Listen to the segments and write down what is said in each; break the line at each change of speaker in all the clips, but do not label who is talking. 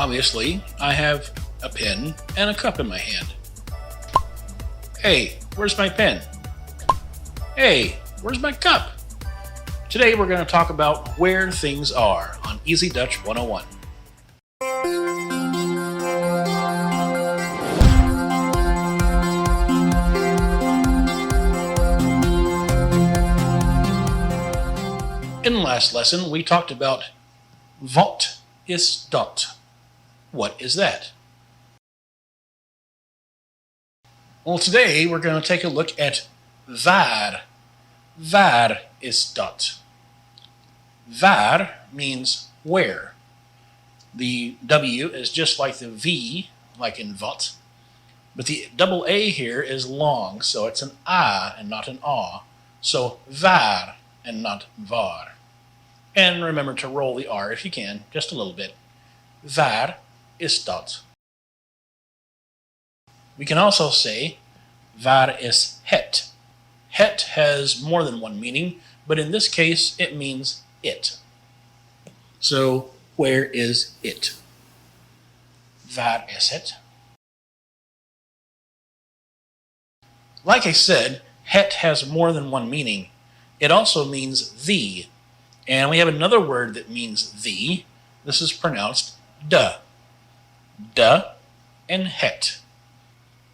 Obviously, I have a pen and a cup in my hand. Hey, where's my pen? Hey, where's my cup? Today we're going to talk about where things are on Easy Dutch 101. In the last lesson, we talked about wat is dat? What is that? Well, today we're going to take a look at waar. Waar is dat? Waar means where. The W is just like the V, like in wat, but the double A here is long, so it's an A and not an A. So waar and not waar. And remember to roll the R if you can, just a little bit. Waar is dat? We can also say, waar is het? Het has more than one meaning, but in this case, it means it. So, where is it? Waar is het? Like I said, het has more than one meaning. It also means the. And we have another word that means the. This is pronounced de. De and het.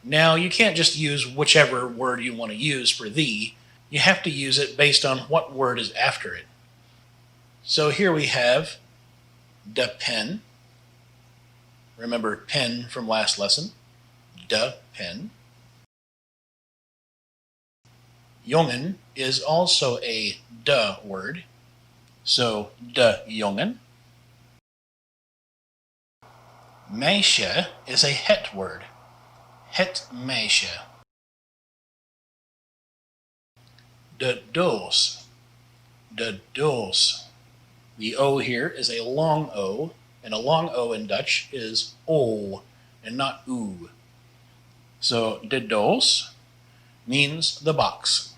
Now, you can't just use whichever word you want to use for the. You have to use it based on what word is after it. So here we have de pen. Remember pen from last lesson. De pen. Jongen is also a de word. So de jongen. Meisje is a het word. Het meisje. De doos. De doos. The O here is a long O, and a long O in Dutch is O and not U. So de doos means the box.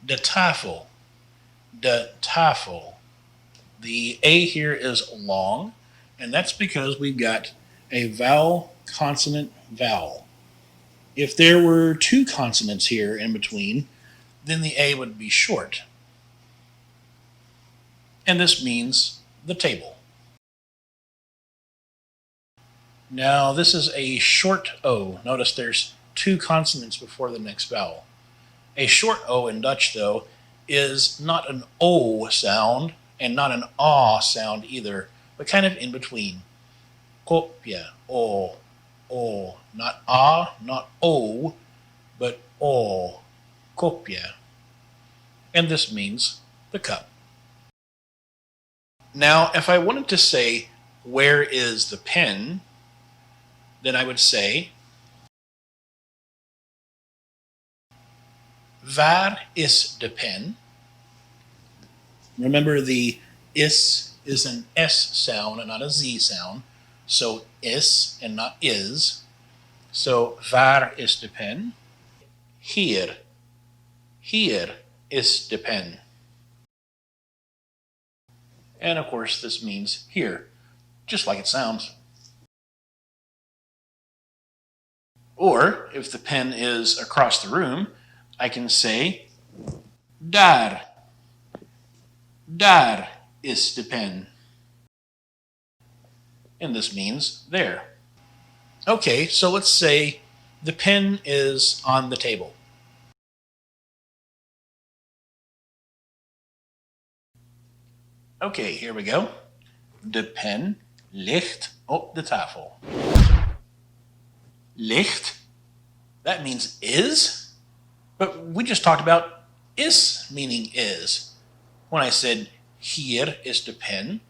De tafel. De tafel. The A here is long, and that's because we've got a vowel, consonant, vowel. If there were two consonants here in between, then the A would be short. And this means the table. Now, this is a short O. Notice there's two consonants before the next vowel. A short O in Dutch, though, is not an O sound and not an A sound either, but kind of in between. Kopje, O, O. Not A, not O, but O. Kopje. And this means the cup. Now, if I wanted to say, where is the pen? Then I would say, waar is de pen? Remember, the is an S sound and not a Z sound. So is and not is. So waar is de pen? Hier. Hier is de pen. And of course this means here, just like it sounds. Or if the pen is across the room, I can say daar. Daar is de pen. And this means there. Okay, so let's say the pen is on the table. Okay, here we go. De pen ligt op de tafel. Ligt, that means is, but we just talked about is meaning is. When I said hier is de pen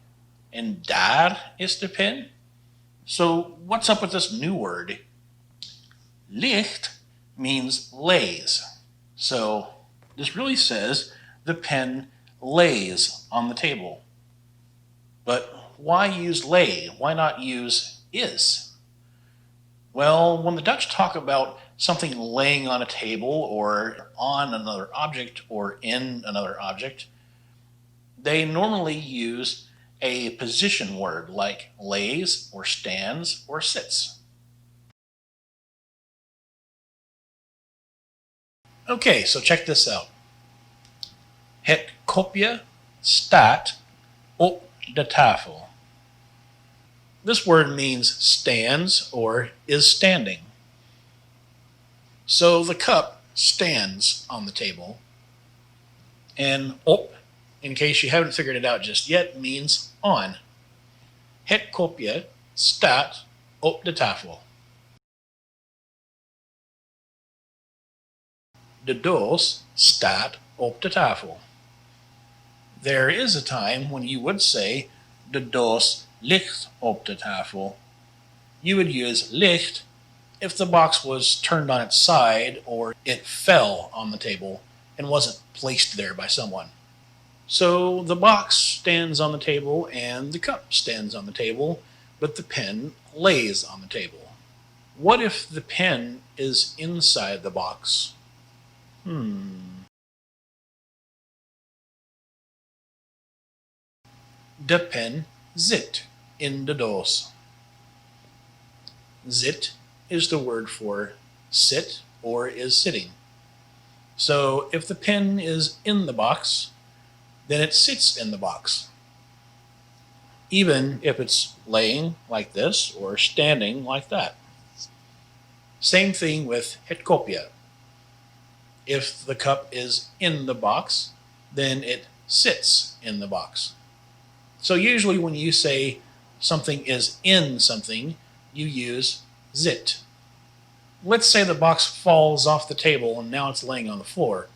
and daar is de pen. So what's up with this new word? Ligt means lays. So this really says the pen lays on the table. But why use lay? Why not use is? Well, when the Dutch talk about something laying on a table or on another object or in another object, they normally use a position word like lays or stands or sits. Okay, so check this out. Het kopje staat op de tafel. This word means stands or is standing. So the cup stands on the table. And op, in case you haven't figured it out just yet, means on. Het kopje staat op de tafel. De doos staat op de tafel. There is a time when you would say de doos ligt op de tafel. You would use ligt if the box was turned on its side or it fell on the table and wasn't placed there by someone. So the box stands on the table and the cup stands on the table, but the pen lays on the table. What if the pen is inside the box? De pen zit in de doos. Zit is the word for sit or is sitting. So if the pen is in the box, then it sits in the box. Even if it's laying like this or standing like that. Same thing with het kopje. If the cup is in the box, then it sits in the box. So usually when you say something is in something, you use zit. Let's say the box falls off the table and now it's laying on the floor.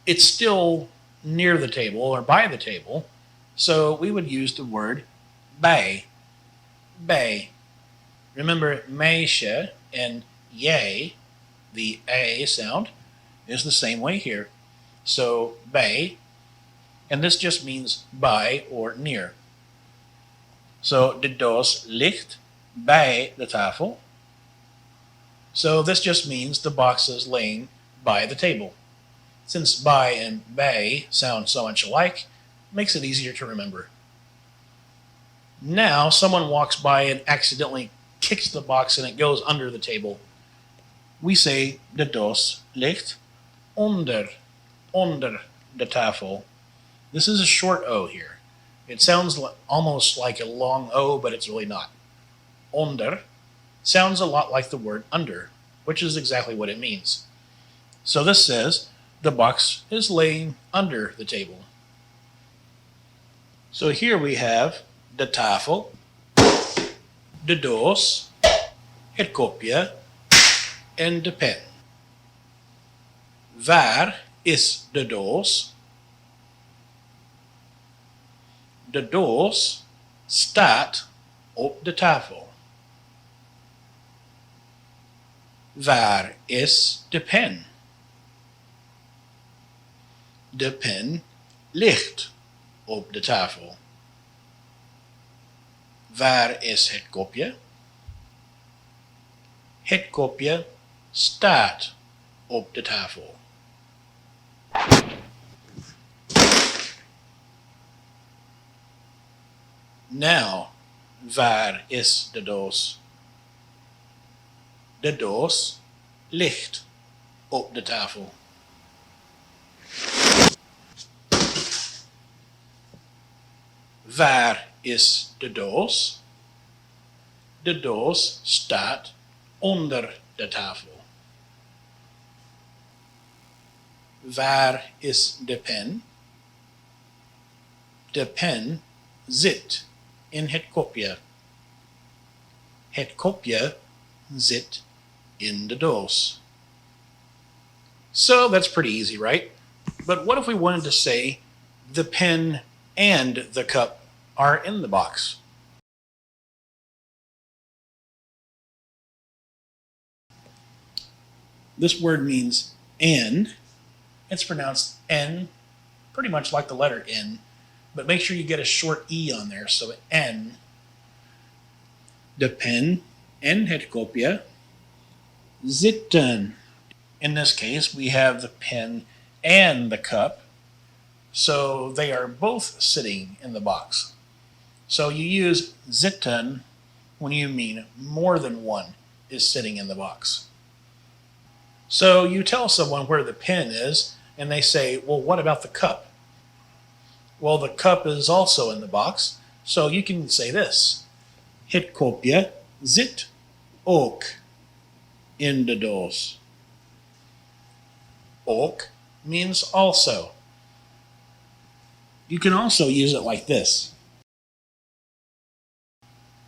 It's still near the table or by the table, so we would use the word bij. Bij. Remember meisje and jij, the a sound, is the same way here. So bij, and this just means by or near. So de doos ligt bij de tafel. So this just means the box is laying by the table. Since by and bij sound so much alike, it makes it easier to remember. Now someone walks by and accidentally kicks the box and it goes under the table. We say de doos ligt onder de tafel. This is a short O here. It sounds almost like a long O, but it's really not. Onder sounds a lot like the word under, which is exactly what it means. So this says the box is laying under the table. So here we have de tafel, de doos, het kopje, en de pen. Waar is de doos? De doos staat op de tafel. Waar is de pen? De pen ligt op de tafel. Waar is het kopje? Het kopje staat op de tafel. Now, waar is de doos? De doos ligt op de tafel. Waar is de doos? De doos staat onder de tafel. Waar is de pen? De pen zit in het kopje. Het kopje zit in de doos. So that's pretty easy, right? But what if we wanted to say the pen and the cup are in the box? This word means and. It's pronounced N, pretty much like the letter N, but make sure you get a short E on there, so N. De pen en het kopje zitten. In this case, we have the pen and the cup, so they are both sitting in the box. So you use zitten when you mean more than one is sitting in the box. So you tell someone where the pen is, and they say, well, what about the cup? Well, the cup is also in the box, so you can say this. Het kopje zit ook in de doos. Ook means also. You can also use it like this.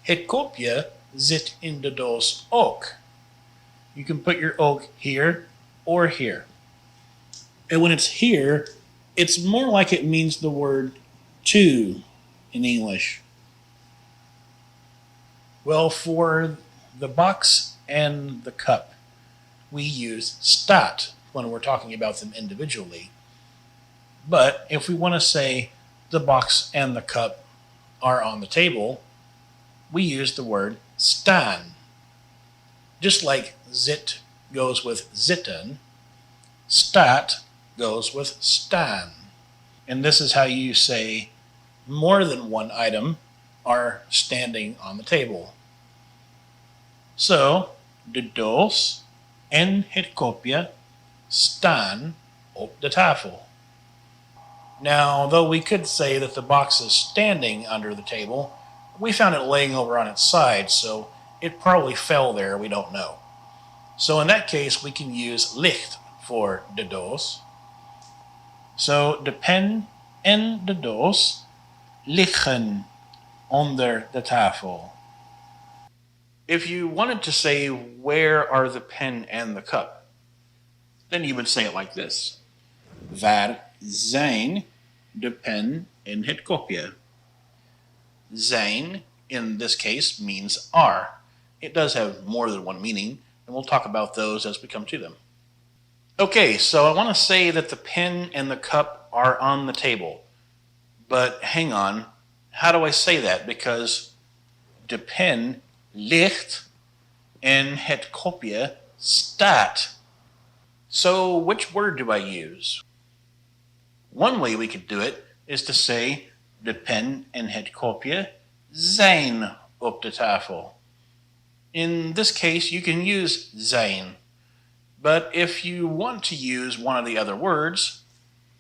Het kopje zit in de doos ook. You can put your ook here or here. And when it's here, it's more like it means the word to in English. Well, for the box and the cup, we use staat when we're talking about them individually. But if we want to say the box and the cup are on the table, we use the word staan. Just like zit goes with zitten, staat goes with staan. And this is how you say more than one item are standing on the table. So, de doos en het kopje staan op de tafel. Now, though we could say that the box is standing under the table, we found it laying over on its side, so it probably fell there, we don't know. So in that case, we can use ligt for de doos. So de pen en de doos liggen onder de tafel. If you wanted to say, where are the pen and the cup? Then you would say it like this. Waar zijn de pen en het kopje? Zijn, in this case, means are. It does have more than one meaning, and we'll talk about those as we come to them. Okay, so I want to say that the pen and the cup are on the table. But hang on, how do I say that? Because de pen ligt en het kopje staat. So which word do I use? One way we could do it is to say de pen en het kopje zijn op de tafel. In this case, you can use zijn. But if you want to use one of the other words,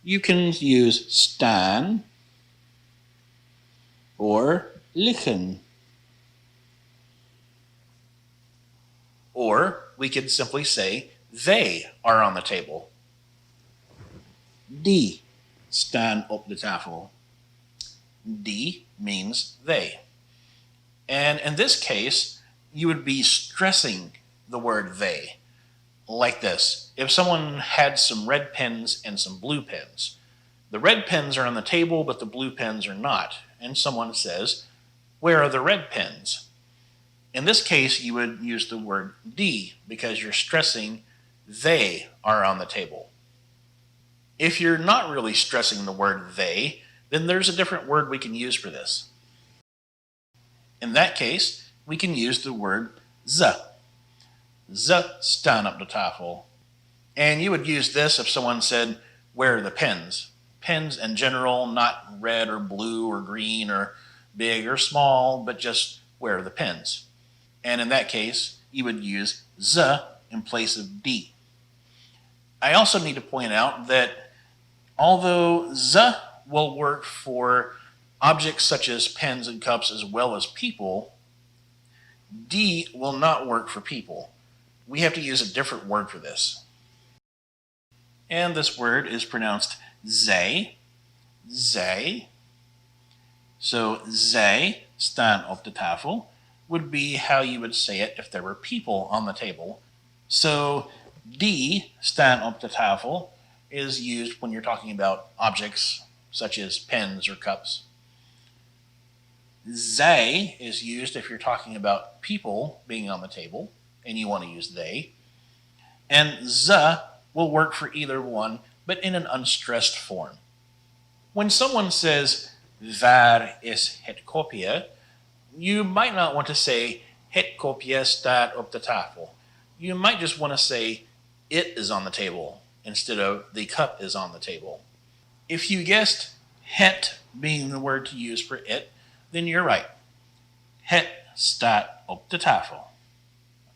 you can use staan or liggen. Or we could simply say they are on the table. Die staan op de tafel. Die means they. And in this case, you would be stressing the word they. Like this. If someone had some red pens and some blue pens, the red pens are on the table, but the blue pens are not. And someone says, where are the red pens? In this case, you would use the word die because you're stressing they are on the table. If you're not really stressing the word they, then there's a different word we can use for this. In that case, we can use the word ze. Ze staan op de tafel. And you would use this if someone said, where are the pens? Pens in general, not red or blue or green or big or small, but just where are the pens? And in that case, you would use ze in place of die. I also need to point out that although ze will work for objects such as pens and cups as well as people, die will not work for people. We have to use a different word for this. And this word is pronounced zij, zij. So zij staan op de tafel would be how you would say it if there were people on the table. So die staan op de tafel is used when you're talking about objects such as pens or cups. Zij is used if you're talking about people being on the table and you want to use they. And ze will work for either one, but in an unstressed form. When someone says, waar is het kopje, you might not want to say, het kopje staat op de tafel. You might just want to say, it is on the table, instead of the cup is on the table. If you guessed het being the word to use for it, then you're right. Het staat op de tafel.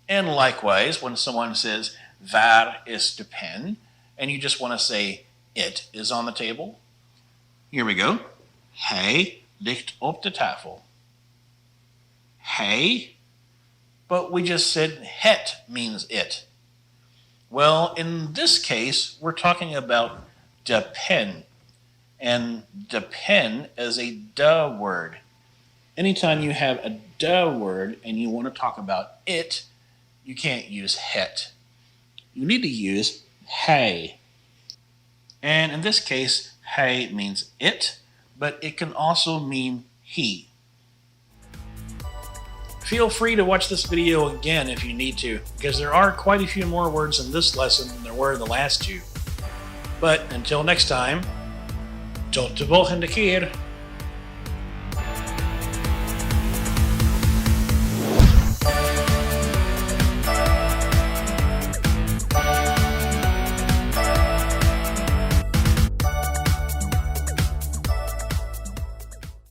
And likewise, when someone says, waar is de pen? And you just want to say, it is on the table. Here we go. Hij ligt op de tafel. Hij, but we just said het means it. Well, in this case, we're talking about de pen. And de pen is a de word. Anytime you have a de word and you want to talk about it, you can't use het. You need to use hij. And in this case, hij means it, but it can also mean he. Feel free to watch this video again if you need to, because there are quite a few more words in this lesson than there were in the last two. But until next time, tot de volgende keer.